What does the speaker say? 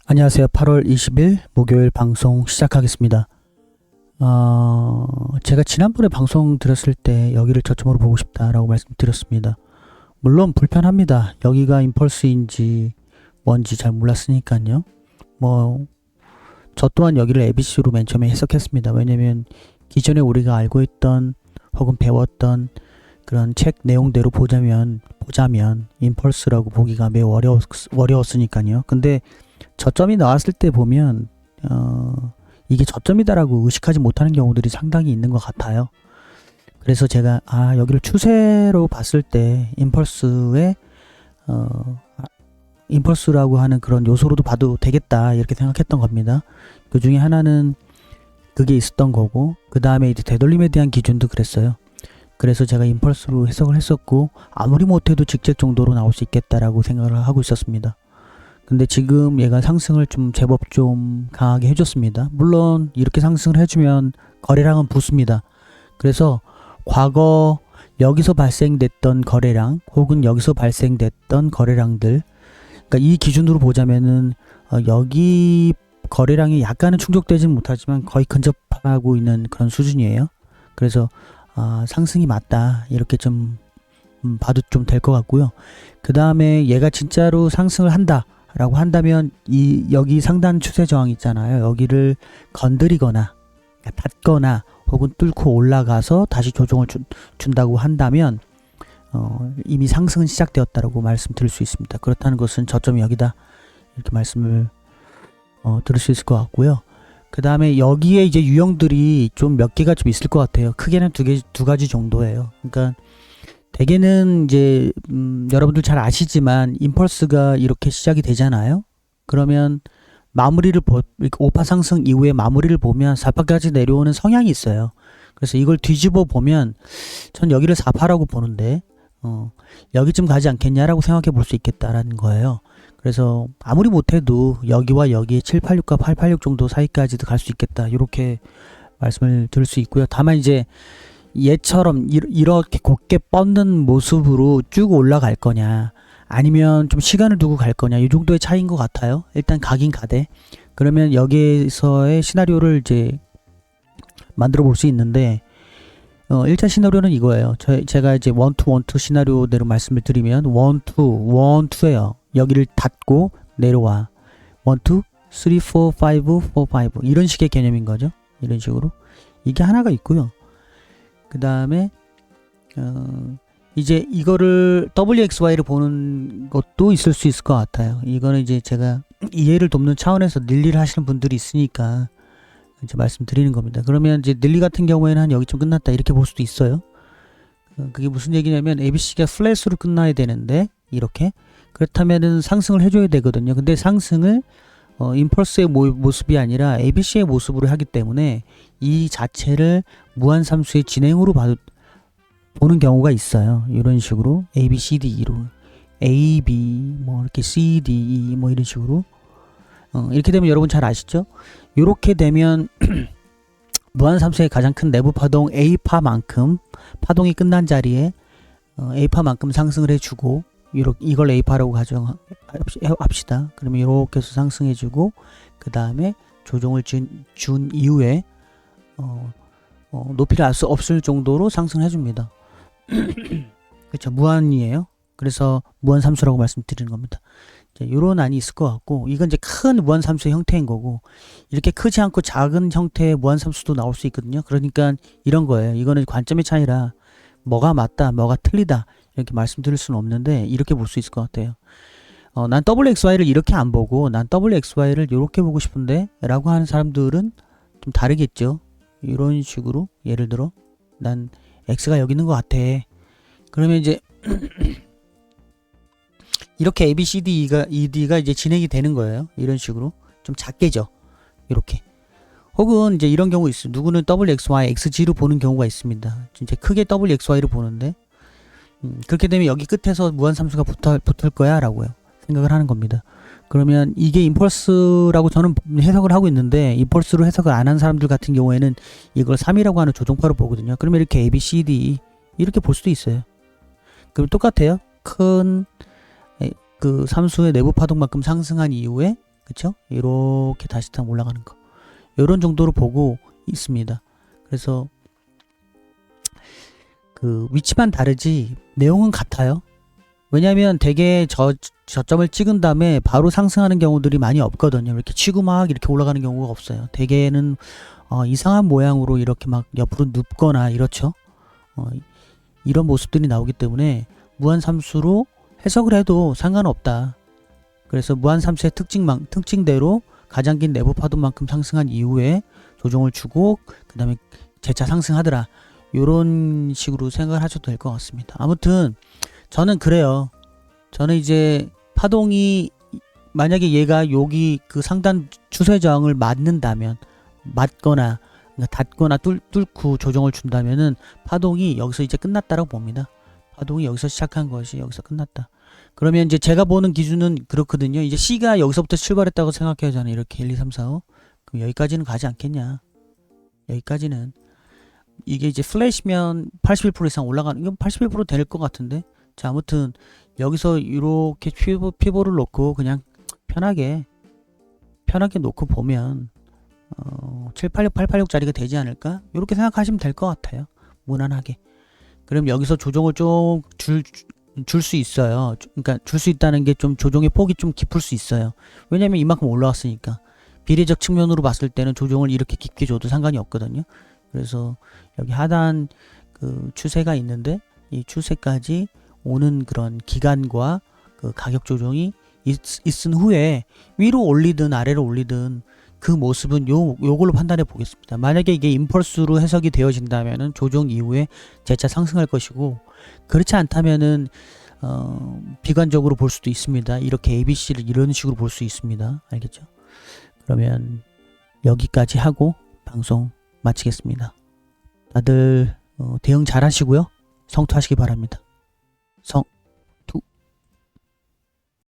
안녕하세요. 8월 20일 목요일 방송 시작하겠습니다. 제가 지난번에 방송 들었을 때 여기를 저점으로 보고 싶다라고 말씀드렸습니다. 물론 불편합니다. 여기가 임펄스인지 뭔지 잘 몰랐으니까요. 저 또한 여기를 ABC로 맨 처음에 해석했습니다. 왜냐면 기존에 우리가 알고 있던 혹은 배웠던 그런 책 내용대로 보자면 임펄스라고 보기가 매우 어려웠으니까요. 근데 저점이 나왔을 때 보면 이게 저점이다라고 의식하지 못하는 경우들이 상당히 있는 것 같아요. 그래서 제가 여기를 추세로 봤을 때 임펄스라고 하는 그런 요소로도 봐도 되겠다 이렇게 생각했던 겁니다. 그 중에 하나는 그게 있었던 거고, 그 다음에 이제 되돌림에 대한 기준도 그랬어요. 그래서 제가 임펄스로 해석을 했었고, 아무리 못해도 직책 정도로 나올 수 있겠다라고 생각을 하고 있었습니다. 근데 지금 얘가 상승을 좀 제법 좀 강하게 해줬습니다. 물론 이렇게 상승을 해주면 거래량은 붙습니다. 그래서 과거 여기서 발생됐던 거래량 혹은 여기서 발생됐던 거래량들, 그러니까 이 기준으로 보자면은 여기 거래량이 약간은 충족되지는 못하지만 거의 근접하고 있는 그런 수준이에요. 그래서 상승이 맞다 이렇게 좀 봐도 좀 될 것 같고요. 그 다음에 얘가 진짜로 상승을 한다라고 한다면 여기 상단 추세 저항 있잖아요. 여기를 건드리거나 닿거나 혹은 뚫고 올라가서 다시 조정을 준다고 한다면 이미 상승은 시작되었다라고 말씀드릴 수 있습니다. 그렇다는 것은 저점이 여기다 이렇게 말씀을 들을 수 있을 것 같고요. 그 다음에 여기에 이제 유형들이 좀 몇 개가 좀 있을 것 같아요. 크게는 두 가지 정도예요. 그러니까 대개는 이제 여러분들 잘 아시지만 임펄스가 이렇게 시작이 되잖아요. 그러면 마무리를 오파 상승 이후에 마무리를 보면 4파까지 내려오는 성향이 있어요. 그래서 이걸 뒤집어 보면 전 여기를 4파라고 보는데 여기쯤 가지 않겠냐라고 생각해 볼 수 있겠다라는 거예요. 그래서 아무리 못해도 여기와 여기 786과 886 정도 사이까지도 갈 수 있겠다 이렇게 말씀을 드릴 수 있고요. 다만 이제 얘처럼 이렇게 곧게 뻗는 모습으로 쭉 올라갈 거냐 아니면 좀 시간을 두고 갈 거냐 이 정도의 차이인 것 같아요. 일단 가긴 가되 그러면 여기에서의 시나리오를 이제 만들어 볼 수 있는데 1차 시나리오는 이거예요. 제가 이제 1, 2, 1, 2 시나리오대로 말씀을 드리면 1, 2, 1, 2예요. 여기를 닫고 내려와 1, 2, 3, 4, 5, 4, 5 이런 식의 개념인 거죠. 이런 식으로 이게 하나가 있고요. 그 다음에 이제 이거를 WXY를 보는 것도 있을 수 있을 것 같아요. 이거는 이제 제가 이해를 돕는 차원에서 닐리를 하시는 분들이 있으니까 이제 말씀드리는 겁니다. 그러면 이제 닐리 같은 경우에는 한 여기쯤 끝났다 이렇게 볼 수도 있어요. 그게 무슨 얘기냐면 ABC가 플랫으로 끝나야 되는데 이렇게 그렇다면은 상승을 해줘야 되거든요. 근데 상승을 임펄스의 모습이 아니라 ABC의 모습으로 하기 때문에 이 자체를 무한삼수의 진행으로 보는 경우가 있어요. 이런 식으로 A, B, C, D로 A, B 이렇게 C, D, E 이런 식으로 이렇게 되면 여러분 잘 아시죠? 이렇게 되면 무한삼수의 가장 큰 내부 파동 A파만큼 파동이 끝난 자리에 A파만큼 상승을 해주고 이걸 A파라고 가정합시다. 그러면 이렇게 해서 상승해주고 그 다음에 조정을 준 이후에 높이를 알 수 없을 정도로 상승해줍니다. 그렇죠. 무한이에요. 그래서 무한삼수라고 말씀드리는 겁니다. 이런 안이 있을 것 같고 이건 이제 큰 무한삼수의 형태인 거고 이렇게 크지 않고 작은 형태의 무한삼수도 나올 수 있거든요. 그러니까 이런 거예요. 이거는 관점의 차이라 뭐가 맞다 뭐가 틀리다 이렇게 말씀드릴 수는 없는데 이렇게 볼 수 있을 것 같아요. 난 WXY를 이렇게 안 보고 난 WXY를 이렇게 보고 싶은데 라고 하는 사람들은 좀 다르겠죠. 이런 식으로 예를 들어 난 X가 여기 있는 것 같아. 그러면 이제 이렇게 ABCD ED가 이제 진행이 되는 거예요. 이런 식으로 좀 작게죠. 이렇게 혹은 이제 이런 경우 있어요. 누구는 WXY, XG로 보는 경우가 있습니다. 진짜 크게 WXY로 보는데 그렇게 되면 여기 끝에서 무한삼수가 붙을 거야 라고요. 생각을 하는 겁니다. 그러면 이게 임펄스라고 저는 해석을 하고 있는데 임펄스로 해석을 안 한 사람들 같은 경우에는 이걸 3이라고 하는 조종파로 보거든요. 그러면 이렇게 A, B, C, D 이렇게 볼 수도 있어요. 그럼 똑같아요. 큰 그 삼수의 내부 파동만큼 상승한 이후에 그쵸? 이렇게 다시 탁 올라가는 거. 이런 정도로 보고 있습니다. 그래서 그 위치만 다르지 내용은 같아요. 왜냐면 되게 저점을 찍은 다음에 바로 상승하는 경우들이 많이 없거든요. 이렇게 치고 막 이렇게 올라가는 경우가 없어요. 대개는 이상한 모양으로 이렇게 막 옆으로 눕거나 이렇죠. 이런 모습들이 나오기 때문에 무한삼수로 해석을 해도 상관없다. 그래서 무한삼수의 특징대로 가장 긴 내부 파동만큼 상승한 이후에 조정을 주고 그 다음에 재차 상승하더라. 이런 식으로 생각을 하셔도 될 것 같습니다. 아무튼 저는 그래요. 저는 이제 파동이 만약에 얘가 여기 그 상단 추세 저항을 맞는다면 맞거나 닿거나 뚫고 조정을 준다면은 파동이 여기서 이제 끝났다라고 봅니다. 파동이 여기서 시작한 것이 여기서 끝났다. 그러면 이제 제가 보는 기준은 그렇거든요. 이제 C가 여기서부터 출발했다고 생각해요. 저는 이렇게 1, 2, 3, 4, 5. 그럼 여기까지는 가지 않겠냐. 여기까지는. 이게 이제 플래시면 81% 이상 올라가는, 이건 81%될 것 같은데. 자, 아무튼 여기서 이렇게 피보를 놓고 그냥 편하게 놓고 보면 786, 886짜리가 되지 않을까? 이렇게 생각하시면 될 것 같아요. 무난하게. 그럼 여기서 조정을 좀 줄 수 있어요. 그러니까 줄 수 있다는 게 좀 조정의 폭이 좀 깊을 수 있어요. 왜냐면 이만큼 올라왔으니까. 비례적 측면으로 봤을 때는 조정을 이렇게 깊게 줘도 상관이 없거든요. 그래서 여기 하단 그 추세가 있는데 이 추세까지 오는 그런 기간과 그 가격 조정이 있은 후에 위로 올리든 아래로 올리든 그 모습은 요걸로 판단해 보겠습니다. 만약에 이게 임펄스로 해석이 되어진다면은 조정 이후에 재차 상승할 것이고, 그렇지 않다면은 비관적으로 볼 수도 있습니다. 이렇게 ABC를 이런 식으로 볼 수 있습니다. 알겠죠? 그러면 여기까지 하고 방송 마치겠습니다. 다들 대응 잘 하시고요. 성투하시기 바랍니다.